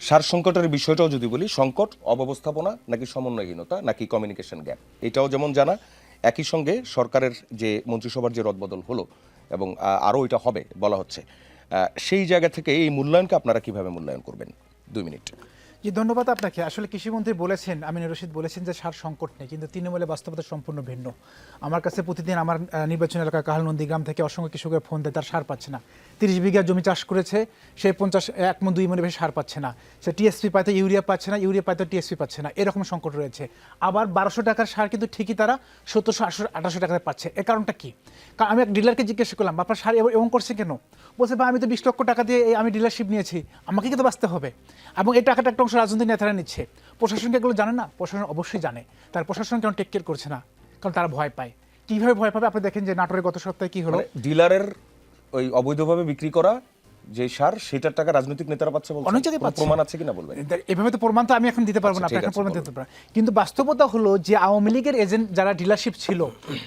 সার সংকটের বিষয়টাও যদি বলি, সংকট অব্যবস্থাপনা নাকি সমন্বয়হীনতা নাকি কমিউনিকেশন গ্যাপ, এটাও যেমন জানা। একই সঙ্গে সরকারের যে মন্ত্রিসভার যে রদবদল হলো এবং আরও এটা হবে বলা হচ্ছে, সেই জায়গা থেকে এই মূল্যায়নকে আপনারা কিভাবে মূল্যায়ন করবেন? 2 মিনিট। জি, ধন্যবাদ আপনাকে। আসলে কৃষিমন্ত্রী বলেছেন, আমিনুর রশিদ বলেছেন যে সার সংকট নেই, কিন্তু তৃণমূলের বাস্তবতা সম্পূর্ণ ভিন্ন। আমার কাছে প্রতিদিন আমার নির্বাচন এলাকা কাহালনন্দী গ্রাম থেকে অসংখ্য কৃষকের ফোন দেয়, তার সার পাচ্ছে না। 30 বিঘা জমি চাষ করেছে, সে 1 মণ 2 মণের বেশি সার পাচ্ছে না। সে টিএসপি পাইতে ইউরিয়া পাচ্ছে না, ইউরিয়া পাইতে টিএসপি পাচ্ছে না, এরকম সংকট রয়েছে। আবার 1200 টাকার সার কিন্তু ঠিকই তারা 1700, 1800 টাকায় পাচ্ছে। এর কারণটা কি? কারণ আমি এক ডিলারকে জিজ্ঞাসা করলাম, আপনার সার এমন করছে কেন? বলছে, ভাই আমি তো 20 লক্ষ টাকা দিয়ে আমি ডিলারশিপ নিয়েছি, আমাকে কিন্তু বাঁচতে হবে। এবং এই টাকাটা একটা অংশ রাজনৈতিক নেতারা নিচ্ছে। প্রশাসনকে এগুলো জানে না? প্রশাসন অবশ্যই জানে। তার প্রশাসন কেন টেক কেয়ার করছে না? কারণ তারা ভয় পায়। কিভাবে ভয় পাবে? আপনি দেখেন যে নাটোরের গত সপ্তাহে কি হলো। ডিলারের ওই অবৈধভাবে বিক্রি করা যে সার, সেটার টাকা রাজনৈতিক নেতারা পাচ্ছে বলছেন, অনেক জায়গায় পাচ্ছে। প্রমাণ আছে কিনা বলবেন? এভাবে তো প্রমাণ তো আমি এখন দিতে পারবো না, আপনি এখন প্রমাণ দিতে পারবেন। কিন্তু বাস্তবতা হলো যে আওয়ামী লীগের এজেন্ট যারা ডিলারশিপ ছিল,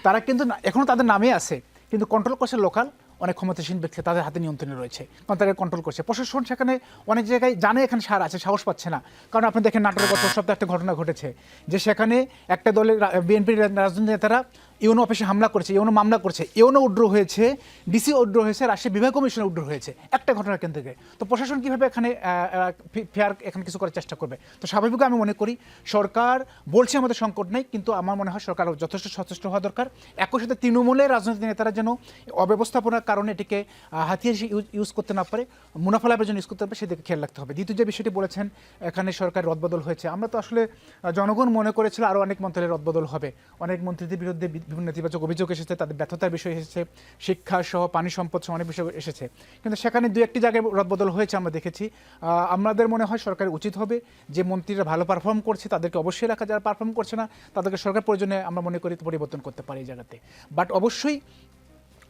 তারা কিন্তু এখনো তাদের নামে আছে, কিন্তু কন্ট্রোল করছে লোকাল অনেক ক্ষমতাসীন ব্যক্তি, তাদের হাতে নিয়ন্ত্রণে রয়েছে, কারণ তারা কন্ট্রোল করছে। প্রশাসন সেখানে অনেক জায়গায় জানে এখানে সার আছে, সাহস পাচ্ছে না। কারণ আপনি দেখেন নাটোরের গত সপ্তাহে একটা ঘটনা ঘটেছে যে সেখানে একটা দলের বিএনপির রাজনৈতিক নেতারা ইউনো অফিসে হামলা করেছে, ইউনো মামলা করছে, ইউনো উড্র হয়েছে, ডিসি উড্র হয়েছে, রাজশাহী বিভাগ কমিশনে উড্র হয়েছে একটা ঘটনার কেন্দ্র থেকে। তো প্রশাসন কীভাবে এখানে ফেয়ার এখানে কিছু করার চেষ্টা করবে? তো স্বাভাবিক আমি মনে করি সরকার বলছে আমাদের সংকট নেই, কিন্তু আমার মনে হয় সরকার যথেষ্ট সচেষ্ট হওয়া দরকার। একই সাথে তৃণমূলের রাজনৈতিক নেতারা যেন অব্যবস্থাপনার কারণে এটিকে হাতিয়ার ইউজ করতে না পারে, মুনাফা লাভের জন্য ইউজ করতে পারে, সেদিকে খেয়াল রাখতে হবে। দ্বিতীয় যে বিষয়টি বলেছেন, এখানে সরকার রদবদল হয়েছে, আমরা তো আসলে জনগণ মনে করেছিল আরও অনেক মন্ত্রীর রদবদল হবে, অনেক মন্ত্রীদের বিরুদ্ধে বিভিন্ন নেতিবাচক অভিযোগ এসেছে, তাদের ব্যর্থতার বিষয় এসেছে, শিক্ষা সহ পানি সম্পদ সহ অনেক বিষয় এসেছে, কিন্তু সেখানে 2-1টি জায়গায় রদবদল হয়েছে আমরা দেখেছি। আমাদের মনে হয় সরকারের উচিত হবে যে মন্ত্রীরা ভালো পারফর্ম করছে তাদেরকে অবশ্যই রাখা, যারা পারফর্ম করছে না তাদেরকে সরকার প্রয়োজনে আমরা মনে করি পরিবর্তন করতে পারে এই জায়গাতে। বাট অবশ্যই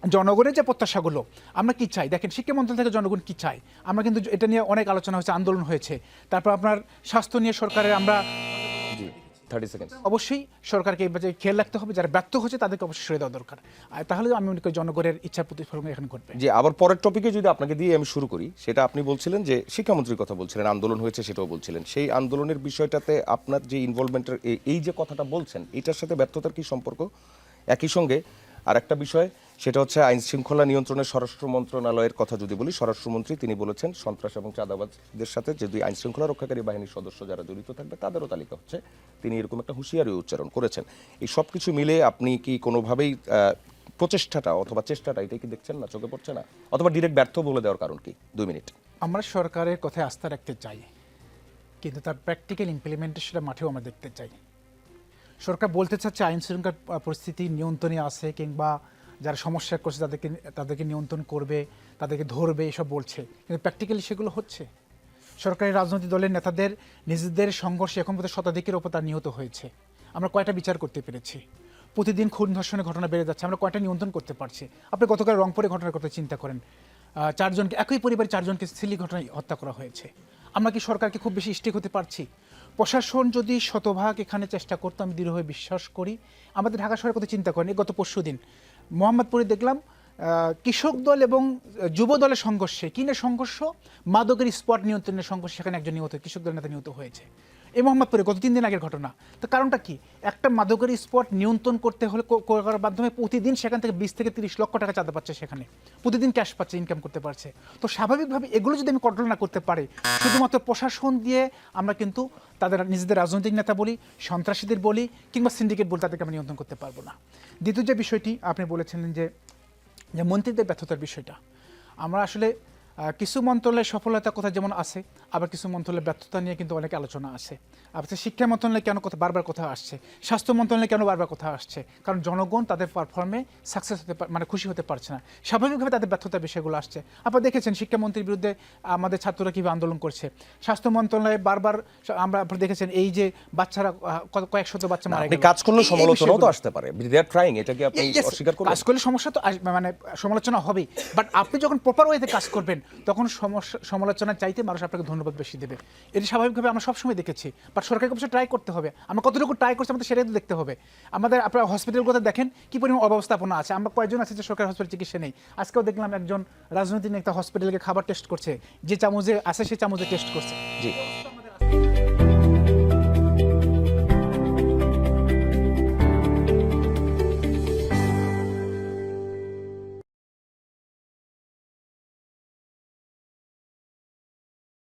জনগণের যে প্রত্যাশাগুলো, আমরা কি চাই দেখেন, শিক্ষা মন্ত্রণালয় থেকে জনগণ কি চাই, আমরা কিন্তু এটা নিয়ে অনেক আলোচনা হয়েছে, আন্দোলন হয়েছে। তারপর আপনার স্বাস্থ্য নিয়ে সরকারের আমরা 30 সেকেন্ড। অবশ্যই সরকারকে এই বাজারে খেয়াল রাখতে হবে, যারা ব্যর্থ হচ্ছে তাদেরকে অবশ্যই সরে দেওয়া দরকার। আর তাহলে আমি মনে করি জনগণের ইচ্ছার প্রতিফলন এখানে ঘটবে। যে আবার পরের টপিকে যদি আপনাকে দিয়ে আমি শুরু করি, সেটা আপনি বলছিলেন যে শিক্ষামন্ত্রীর কথা বলছিলেন, আন্দোলন হয়েছে সেটাও বলছিলেন, সেই আন্দোলনের বিষয়টাতে আপনার যে ইনভলভমেন্টের এই যে কথাটা বলছেন, এটার সাথে ব্যর্থতার কি সম্পর্ক? একই সঙ্গে আর একটা বিষয়, সেটা হচ্ছে আইন শৃঙ্খলা নিয়ন্ত্রণের স্বরাষ্ট্র মন্ত্রণালয়ের কথা যদি বলি, স্বরাষ্ট্রমন্ত্রী তিনি বলেছেন সন্ত্রাস এবং চাঁদাবাজদের সাথে যদি আইন শৃঙ্খলা রক্ষাকারী বাহিনীর সদস্য যারা জড়িত থাকবে তাদেরও তালিকা হচ্ছে, তিনি এরকম একটা হুঁশিয়ারি উচ্চারণ করেছেন। এই সব কিছু মিলে আপনি কি কোনোভাবেই প্রচেষ্টাটা অথবা চেষ্টাটা এটাই কি দেখছেন না, চোখে পড়ছে না, অথবা ডিরেক্ট ব্যর্থ বলে দেওয়ার কারণ কি? 2 মিনিট। আমরা সরকারের কথায় আস্থা রাখতে চাই, কিন্তু তার প্র্যাকটিক্যাল ইমপ্লিমেন্টেশনটা মাঠেও আমরা দেখতে চাই। সরকার বলতে চাচ্ছে আইন শৃঙ্খলা পরিস্থিতি নিয়ন্ত্রণে আছে, কিংবা যারা সমস্যা করছে তাদেরকে নিয়ন্ত্রণ করবে, তাদেরকে ধরবে, এসব বলছে, কিন্তু প্র্যাকটিক্যালি সেগুলো হচ্ছে। সরকারি রাজনৈতিক দলের নেতাদের নিজেদের সংঘর্ষে এখন পর্যন্ত শতাধিকের ওপর তার নিহত হয়েছে। আমরা কয়টা বিচার করতে পেরেছি? প্রতিদিন খুন ধর্ষণের ঘটনা বেড়ে যাচ্ছে, আমরা কয়টা নিয়ন্ত্রণ করতে পারছি? আপনি গতকাল রংপুরে ঘটনার কথা চিন্তা করেন, 4 জনকে, একই পরিবারের 4 জনকে সিলি ঘটনায় হত্যা করা হয়েছে। আমরা কি সরকারকে খুব বেশি স্টিক হতে পারছি? প্রশাসন যদি শতভাগ এখানে চেষ্টা করতো, আমি দৃঢ়ভাবে বিশ্বাস করি। আমাদের ঢাকা শহরের কথা চিন্তা করেন, গত পরশুদিন মোহাম্মদপুরে দেখলাম কৃষক দল এবং যুব দলের সংঘর্ষে, কিনের সংঘর্ষ, মাদকের স্পট নিয়ন্ত্রণের সংঘর্ষ, সেখানে একজন নিহত, কৃষক দলের নেতা নিহত হয়েছে। এই মোহাম্মদপুরে গত 3 দিন আগের ঘটনা। তো কারণটা কি? একটা মাদকের স্পট নিয়ন্ত্রণ করতে হলে করার মাধ্যমে প্রতিদিন সেখান থেকে 20 থেকে 30 লক্ষ টাকা চাঁদা পাচ্ছে, সেখানে প্রতিদিন ক্যাশ পাচ্ছে, ইনকাম করতে পারছে। তো স্বাভাবিকভাবে এগুলো যদি আমি কন্ট্রোল না করতে পারি, শুধুমাত্র প্রশাসন দিয়ে আমরা কিন্তু তাদের নিজেদের রাজনৈতিক নেতা বলি, সন্ত্রাসীদের বলি, কিংবা সিন্ডিকেট বলি, তাদেরকে আমরা নিয়ন্ত্রণ করতে পারবো না। দ্বিতীয় যে বিষয়টি আপনি বলেছিলেন যে মন্ত্রীদের ব্যর্থতার বিষয়টা, আমরা আসলে কিছু মন্ত্রণালয়ের সফলতার কথা যেমন আছে, আবার কিছু মন্ত্রণালয়ের ব্যর্থতা নিয়ে কিন্তু অনেক আলোচনা আছে। আবার শিক্ষা মন্ত্রণালয়ে কেন বারবার কথা আসছে, স্বাস্থ্য মন্ত্রণালয়ে কেন বারবার কথা আসছে? কারণ জনগণ তাদের পারফর্মে সাকসেস হতে মানে খুশি হতে পারছে না, স্বাভাবিকভাবে তাদের ব্যর্থতার বিষয়গুলো আসছে। আপনারা দেখেছেন শিক্ষামন্ত্রীর বিরুদ্ধে আমাদের ছাত্ররা কীভাবে আন্দোলন করছে। স্বাস্থ্য মন্ত্রণালয়ে বারবার আমরা আপনারা দেখেছেন এই যে বাচ্চারা কয়েক শত বাচ্চা মারা গেল, কাজ করলে সমালোচনাও তো আসতে পারে, দে আর ট্রাইং, এটা কি আপনি অস্বীকার করবেন? কাজ করলে সমস্যা তো মানে সমালোচনা হবেই, বাট আপনি যখন প্রপার ওয়েতে কাজ করবেন তখন সমালোচনার চাইতে মানুষ আপনাকে ধন্যবাদ বেশি দেবে। এটি স্বাভাবিকভাবে আমরা সবসময় দেখেছি, বাট সরকারকে অবশ্যই ট্রাই করতে হবে। আমরা কতটুকু ট্রাই করছি আমাদের সেটাই তো দেখতে হবে। আমাদের আপনার হসপিটালগুলোতে দেখেন কি পরিমাণ অব্যবস্থাপনা আছে। আমরা কয়েকজন আছে যে সরকারি হসপিটাল চিকিৎসা নেই। আজকেও দেখলাম একজন রাজনৈতিক নেতা হসপিটালকে খাবার টেস্ট করছে, যে চামচে আছে সেই চামচে টেস্ট করছে। জি